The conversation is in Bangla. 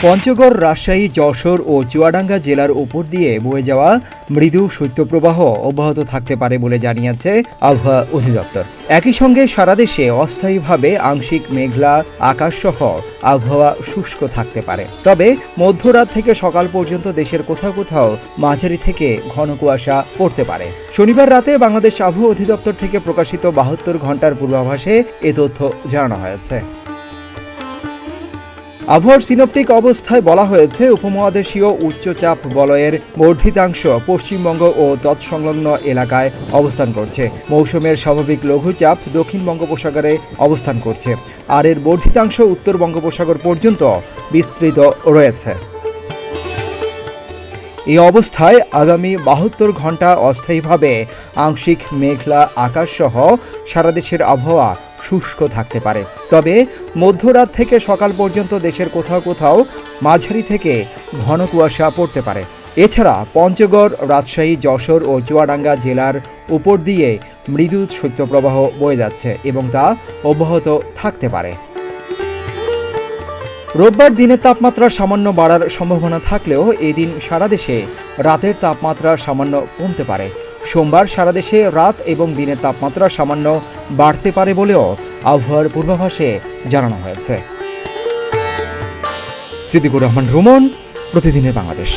পঞ্চগড়, রাজশাহী, যশোর ও চুয়াডাঙ্গা জেলার উপর দিয়ে বয়ে যাওয়া মৃদু শৈত্যপ্রবাহ অব্যাহত থাকতে পারে বলে জানিয়েছে আবহাওয়া অধিদপ্তর। একই সঙ্গে সারা দেশে অস্থায়ীভাবে আংশিক মেঘলা আকাশসহ আবহাওয়া শুষ্ক থাকতে পারে। তবে মধ্যরাত থেকে সকাল পর্যন্ত দেশের কোথাও কোথাও মাঝারি থেকে ঘন কুয়াশা পড়তে পারে। শনিবার রাতে বাংলাদেশ আবহাওয়া অধিদপ্তর থেকে প্রকাশিত 72 ঘন্টার পূর্বাভাসে এ তথ্য জানানো হয়েছে। আবহাওয়ার সিনপটিক অবস্থায় বলা হয়েছে, উপমহাদেশীয় উচ্চচাপ বলয়ের বর্ধিতাংশ পশ্চিমবঙ্গ ও তৎসংলগ্ন এলাকায় অবস্থান করছে। মৌসুমের স্বাভাবিক লঘুচাপ দক্ষিণ বঙ্গোপসাগরে অবস্থান করছে, আর এর বর্ধিতাংশ উত্তর বঙ্গোপসাগর পর্যন্ত বিস্তৃত রয়েছে। এই অবস্থায় আগামী 72 ঘন্টা অস্থায়ীভাবে আংশিক মেঘলা আকাশসহ সারা দেশের আবহাওয়া শুষ্ক থাকতে পারে। তবে মধ্যরাত থেকে সকাল পর্যন্ত দেশের কোথাও কোথাও মাঝারি থেকে ঘন কুয়াশা পড়তে পারে। এছাড়া পঞ্চগড়, রাজশাহী, যশোর ও চুয়াডাঙ্গা জেলার উপর দিয়ে মৃদু শৈত্যপ্রবাহ বয়ে যাচ্ছে এবং তা অব্যাহত থাকতে পারে। রোববার দিনের তাপমাত্রা সামান্য বাড়ার সম্ভাবনা থাকলেও এদিন সারা দেশে রাতের তাপমাত্রা সামান্য কমতে পারে। সোমবার সারা দেশে রাত এবং দিনের তাপমাত্রা সামান্য বাড়তে পারে বলেও আবহাওয়ার পূর্বাভাসে জানানো হয়েছে। সিদ্দিকুর রহমান রুমন, প্রতিদিনের বাংলাদেশ।